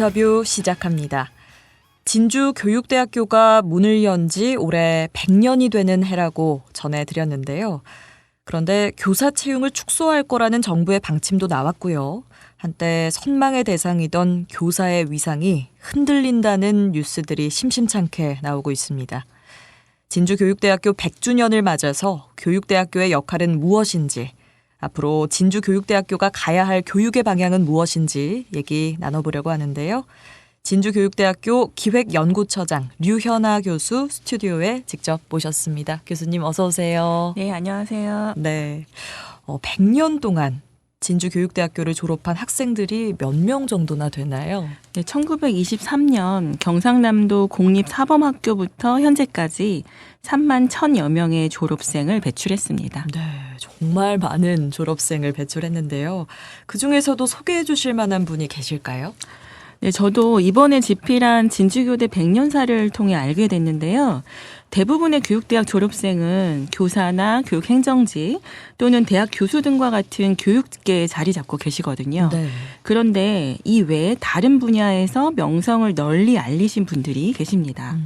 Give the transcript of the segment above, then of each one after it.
인터뷰 시작합니다. 진주교육대학교가 문을 연 지 올해 100년이 되는 해라고 전해드렸는데요. 그런데 교사 채용을 축소할 거라는 정부의 방침도 나왔고요. 한때 선망의 대상이던 교사의 위상이 흔들린다는 뉴스들이 심심찮게 나오고 있습니다. 진주교육대학교 100주년을 맞아서 교육대학교의 역할은 무엇인지, 앞으로 진주교육대학교가 가야 할 교육의 방향은 무엇인지 얘기 나눠보려고 하는데요. 진주교육대학교 기획연구처장 류현아 교수 스튜디오에 직접 모셨습니다. 교수님 어서 오세요. 네, 안녕하세요. 네, 100년 동안 진주교육대학교를 졸업한 학생들이 몇 명 정도나 되나요? 네, 1923년 경상남도 공립사범학교부터 현재까지 3만 1,000여 명의 졸업생을 배출했습니다. 네, 정말 많은 졸업생을 배출했는데요. 그중에서도 소개해 주실 만한 분이 계실까요? 네, 저도 이번에 집필한 진주교대 100년사를 통해 알게 됐는데요. 대부분의 교육대학 졸업생은 교사나 교육행정직 또는 대학 교수 등과 같은 교육계에 자리 잡고 계시거든요. 네. 그런데 이 외에 다른 분야에서 명성을 널리 알리신 분들이 계십니다.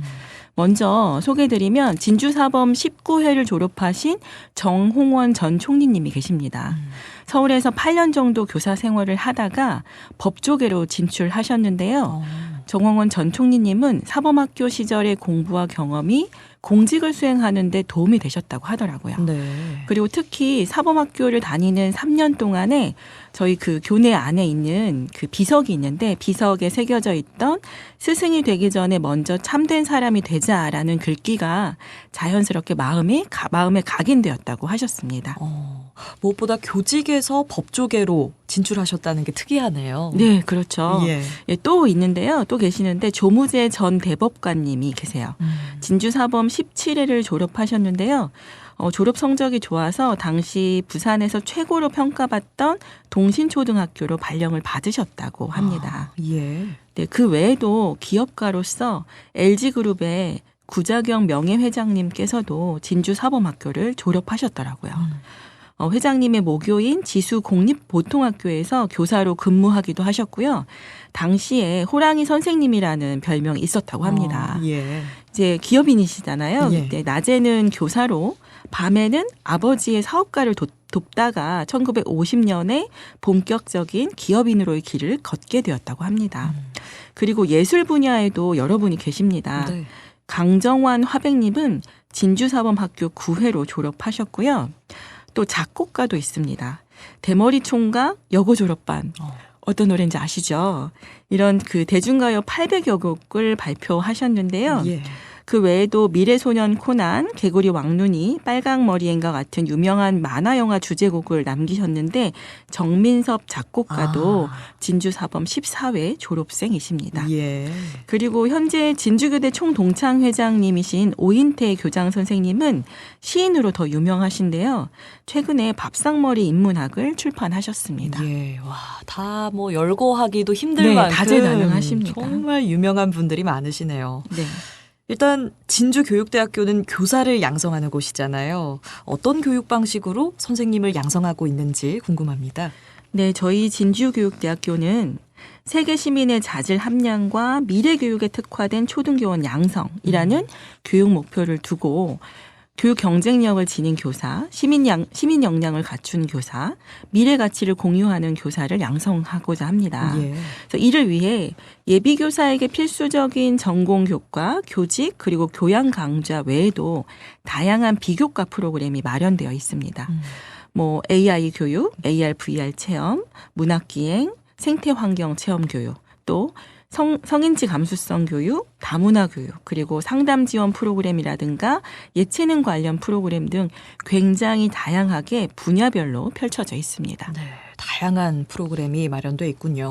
먼저 소개드리면 진주사범 19회를 졸업하신 정홍원 전 총리님이 계십니다. 서울에서 8년 정도 교사 생활을 하다가 법조계로 진출하셨는데요. 정홍원 전 총리님은 사범학교 시절의 공부와 경험이 공직을 수행하는 데 도움이 되셨다고 하더라고요. 네. 그리고 특히 사범학교를 다니는 3년 동안에 저희 그 교내 안에 있는 그 비석이 있는데 비석에 새겨져 있던 스승이 되기 전에 먼저 참된 사람이 되자라는 글귀가 자연스럽게 마음에 각인되었다고 하셨습니다. 무엇보다 교직에서 법조계로 진출하셨다는 게 특이하네요. 네, 그렇죠. 예. 예, 또 있는데요. 또 계시는데 조무재 전 대법관님이 계세요. 진주사범 17회를 졸업하셨는데요. 졸업 성적이 좋아서 당시 부산에서 최고로 평가받던 동신초등학교로 발령을 받으셨다고 합니다. 예. 네, 그 외에도 기업가로서 LG그룹의 구자경 명예회장님께서도 진주사범학교를 졸업하셨더라고요. 회장님의 모교인 지수공립보통학교에서 교사로 근무하기도 하셨고요. 당시에 호랑이 선생님이라는 별명이 있었다고 합니다. 예. 이제 기업인이시잖아요. 예. 그때 낮에는 교사로 밤에는 아버지의 사업가를 돕다가 1950년에 본격적인 기업인으로의 길을 걷게 되었다고 합니다. 그리고 예술 분야에도 여러분이 계십니다. 네. 강정환 화백님은 진주사범학교 9회로 졸업하셨고요. 또 작곡가도 있습니다. 대머리 총각 여고 졸업반. 어떤 노래인지 아시죠? 이런 그 대중가요 800여 곡을 발표하셨는데요. 예. 그 외에도 미래소년 코난, 개구리 왕눈이, 빨강머리엔과 같은 유명한 만화영화 주제곡을 남기셨는데 정민섭 작곡가도 진주사범 14회 졸업생이십니다. 예. 그리고 현재 진주교대 총동창회장님이신 오인태 교장 선생님은 시인으로 더 유명하신데요. 최근에 밥상머리 인문학을 출판하셨습니다. 예. 와, 다 뭐 열거하기도 힘들 네, 만큼 다재다능하십니다. 정말 유명한 분들이 많으시네요. 네. 일단 진주교육대학교는 교사를 양성하는 곳이잖아요. 어떤 교육 방식으로 선생님을 양성하고 있는지 궁금합니다. 네, 저희 진주교육대학교는 세계 시민의 자질 함량과 미래 교육에 특화된 초등교원 양성이라는 교육 목표를 두고 교육 경쟁력을 지닌 교사, 시민 역량을 갖춘 교사, 미래 가치를 공유하는 교사를 양성하고자 합니다. 예. 그래서 이를 위해 예비 교사에게 필수적인 전공 교과, 교직 그리고 교양 강좌 외에도 다양한 비교과 프로그램이 마련되어 있습니다. 뭐 AI 교육, AR, VR 체험, 문학기행, 생태환경 체험 교육, 또 성인지 감수성 교육, 다문화 교육, 그리고 상담 지원 프로그램이라든가 예체능 관련 프로그램 등 굉장히 다양하게 분야별로 펼쳐져 있습니다. 네, 다양한 프로그램이 마련돼 있군요.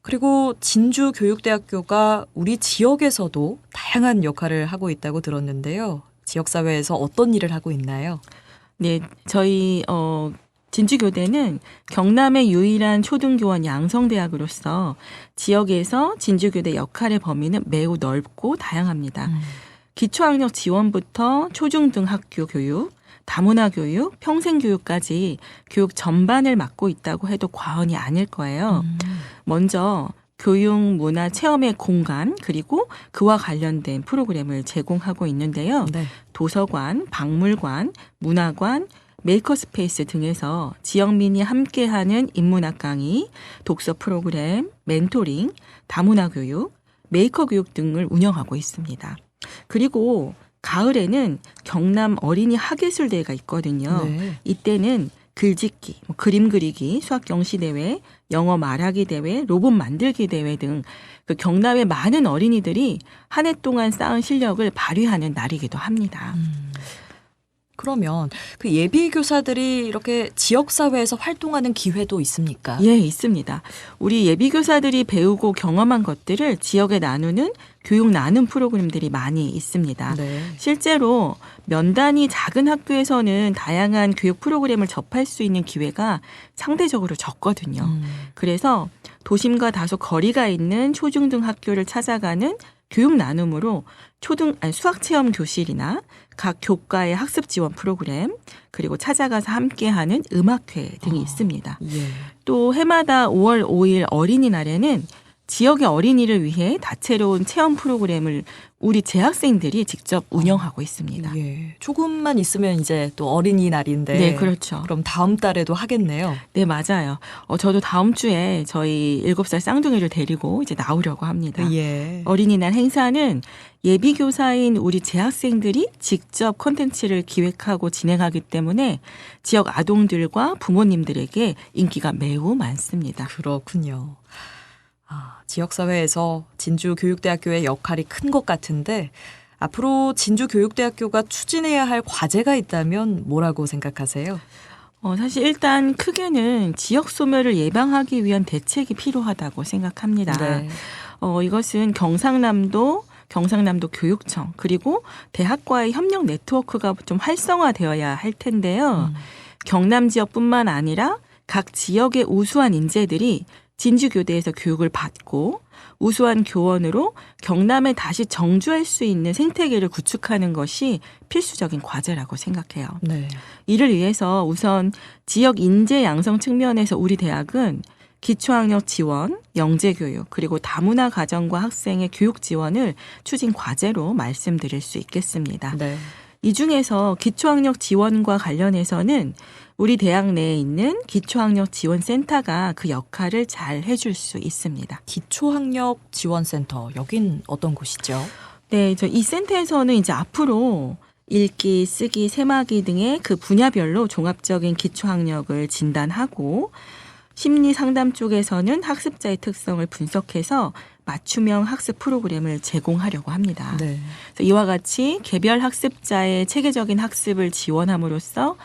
그리고 진주교육대학교가 우리 지역에서도 다양한 역할을 하고 있다고 들었는데요. 지역사회에서 어떤 일을 하고 있나요? 네, 저희 진주교대는 경남의 유일한 초등교원 양성대학으로서 지역에서 진주교대 역할의 범위는 매우 넓고 다양합니다. 기초학력 지원부터 초중등학교 교육, 다문화 교육, 평생교육까지 교육 전반을 맡고 있다고 해도 과언이 아닐 거예요. 먼저 교육, 문화, 체험의 공간 그리고 그와 관련된 프로그램을 제공하고 있는데요. 네. 도서관, 박물관, 문화관, 메이커스페이스 등에서 지역민이 함께하는 인문학 강의, 독서 프로그램, 멘토링, 다문화 교육, 메이커 교육 등을 운영하고 있습니다. 그리고 가을에는 경남 어린이 학예술대회가 있거든요. 네. 이때는 글짓기, 그림 그리기, 수학 경시 대회, 영어 말하기 대회, 로봇 만들기 대회 등 그 경남의 많은 어린이들이 한 해 동안 쌓은 실력을 발휘하는 날이기도 합니다. 그러면 그 예비 교사들이 이렇게 지역 사회에서 활동하는 기회도 있습니까? 예, 있습니다. 우리 예비 교사들이 배우고 경험한 것들을 지역에 나누는 교육 나눔 프로그램들이 많이 있습니다. 네. 실제로 면단이 작은 학교에서는 다양한 교육 프로그램을 접할 수 있는 기회가 상대적으로 적거든요. 그래서 도심과 다소 거리가 있는 초중등 학교를 찾아가는 교육 나눔으로 수학 체험 교실이나 각 교과의 학습 지원 프로그램 그리고 찾아가서 함께하는 음악회 등이 있습니다. 예. 또 해마다 5월 5일 어린이날에는 지역의 어린이를 위해 다채로운 체험 프로그램을 우리 재학생들이 직접 운영하고 있습니다. 예. 조금만 있으면 이제 또 어린이날인데. 네, 그렇죠. 그럼 다음 달에도 하겠네요. 네, 맞아요. 저도 다음 주에 저희 7살 쌍둥이를 데리고 이제 나오려고 합니다. 예. 어린이날 행사는 예비 교사인 우리 재학생들이 직접 콘텐츠를 기획하고 진행하기 때문에 지역 아동들과 부모님들에게 인기가 매우 많습니다. 그렇군요. 지역사회에서 진주교육대학교의 역할이 큰 것 같은데 앞으로 진주교육대학교가 추진해야 할 과제가 있다면 뭐라고 생각하세요? 사실 일단 크게는 지역 소멸을 예방하기 위한 대책이 필요하다고 생각합니다. 네. 이것은 경상남도 교육청 그리고 대학과의 협력 네트워크가 좀 활성화되어야 할 텐데요. 경남 지역뿐만 아니라 각 지역의 우수한 인재들이 진주교대에서 교육을 받고 우수한 교원으로 경남에 다시 정주할 수 있는 생태계를 구축하는 것이 필수적인 과제라고 생각해요. 네. 이를 위해서 우선 지역 인재 양성 측면에서 우리 대학은 기초학력 지원, 영재교육, 그리고 다문화 가정과 학생의 교육 지원을 추진 과제로 말씀드릴 수 있겠습니다. 네. 이 중에서 기초학력 지원과 관련해서는 우리 대학 내에 있는 기초학력 지원센터가 그 역할을 잘 해줄 수 있습니다. 기초학력 지원센터, 여긴 어떤 곳이죠? 네, 이 센터에서는 이제 앞으로 읽기, 쓰기, 세마기 등의 그 분야별로 종합적인 기초학력을 진단하고 심리 상담 쪽에서는 학습자의 특성을 분석해서 맞춤형 학습 프로그램을 제공하려고 합니다. 네. 그래서 이와 같이 개별 학습자의 체계적인 학습을 지원함으로써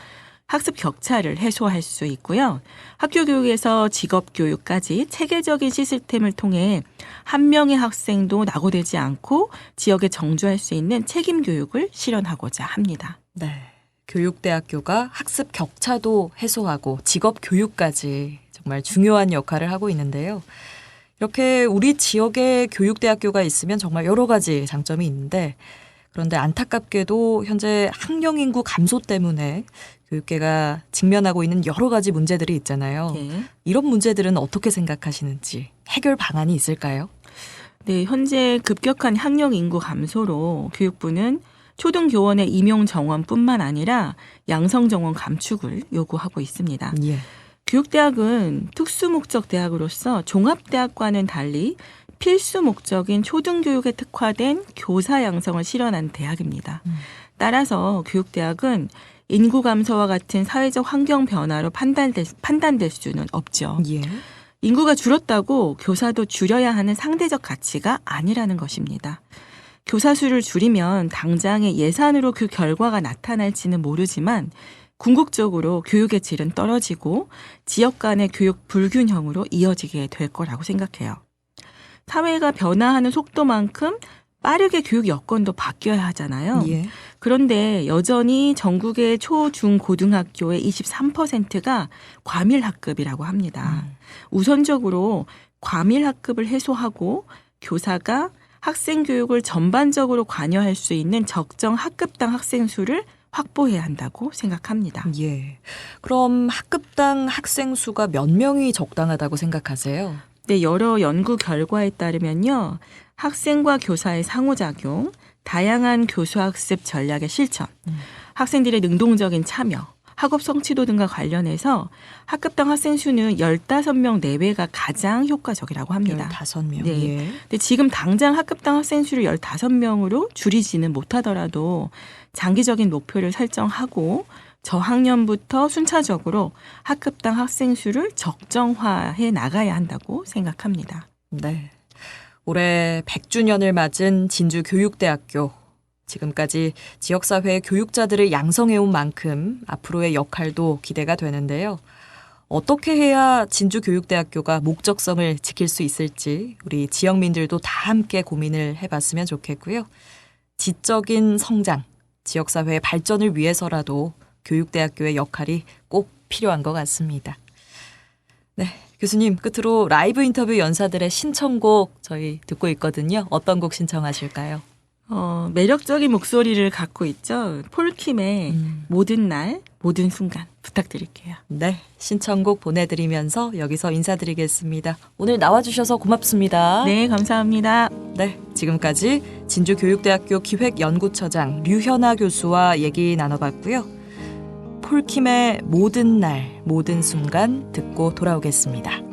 학습 격차를 해소할 수 있고요. 학교 교육에서 직업 교육까지 체계적인 시스템을 통해 한 명의 학생도 낙오되지 않고 지역에 정주할 수 있는 책임 교육을 실현하고자 합니다. 네. 교육대학교가 학습 격차도 해소하고 직업 교육까지 정말 중요한 역할을 하고 있는데요. 이렇게 우리 지역에 교육대학교가 있으면 정말 여러 가지 장점이 있는데 그런데 안타깝게도 현재 학령 인구 감소 때문에 교육계가 직면하고 있는 여러 가지 문제들이 있잖아요. 네. 이런 문제들은 어떻게 생각하시는지 해결 방안이 있을까요? 네, 현재 급격한 학령 인구 감소로 교육부는 초등교원의 임용 정원뿐만 아니라 양성 정원 감축을 요구하고 있습니다. 예. 교육대학은 특수목적 대학으로서 종합대학과는 달리 필수 목적인 초등교육에 특화된 교사 양성을 실현한 대학입니다. 따라서 교육대학은 인구 감소와 같은 사회적 환경 변화로 판단될 수는 없죠. 예. 인구가 줄었다고 교사도 줄여야 하는 상대적 가치가 아니라는 것입니다. 교사 수를 줄이면 당장의 예산으로 그 결과가 나타날지는 모르지만 궁극적으로 교육의 질은 떨어지고 지역 간의 교육 불균형으로 이어지게 될 거라고 생각해요. 사회가 변화하는 속도만큼 빠르게 교육 여건도 바뀌어야 하잖아요. 예. 그런데 여전히 전국의 초, 중, 고등학교의 23%가 과밀학급이라고 합니다. 우선적으로 과밀학급을 해소하고 교사가 학생 교육을 전반적으로 관여할 수 있는 적정 학급당 학생 수를 확보해야 한다고 생각합니다. 예. 그럼 학급당 학생 수가 몇 명이 적당하다고 생각하세요? 네, 여러 연구 결과에 따르면요. 학생과 교사의 상호작용, 다양한 교수학습 전략의 실천, 학생들의 능동적인 참여, 학업 성취도 등과 관련해서 학급당 학생 수는 15명 내외가 가장 효과적이라고 합니다. 15명. 네. 예. 근데 지금 당장 학급당 학생 수를 15명으로 줄이지는 못하더라도 장기적인 목표를 설정하고 저학년부터 순차적으로 학급당 학생 수를 적정화해 나가야 한다고 생각합니다. 네. 올해 100주년을 맞은 진주교육대학교. 지금까지 지역사회 교육자들을 양성해온 만큼 앞으로의 역할도 기대가 되는데요. 어떻게 해야 진주교육대학교가 목적성을 지킬 수 있을지 우리 지역민들도 다 함께 고민을 해봤으면 좋겠고요. 지적인 성장, 지역사회의 발전을 위해서라도 교육대학교의 역할이 꼭 필요한 것 같습니다. 네, 교수님 끝으로 라이브 인터뷰 연사들의 신청곡 저희 듣고 있거든요. 어떤 곡 신청하실까요? 매력적인 목소리를 갖고 있죠. 폴킴의 모든 날, 모든 순간 부탁드릴게요. 네, 신청곡 보내드리면서 여기서 인사드리겠습니다. 오늘 나와주셔서 고맙습니다. 네, 감사합니다. 네, 지금까지 진주교육대학교 기획연구처장 류현아 교수와 얘기 나눠봤고요. 폴킴의 모든 날, 모든 순간 듣고 돌아오겠습니다.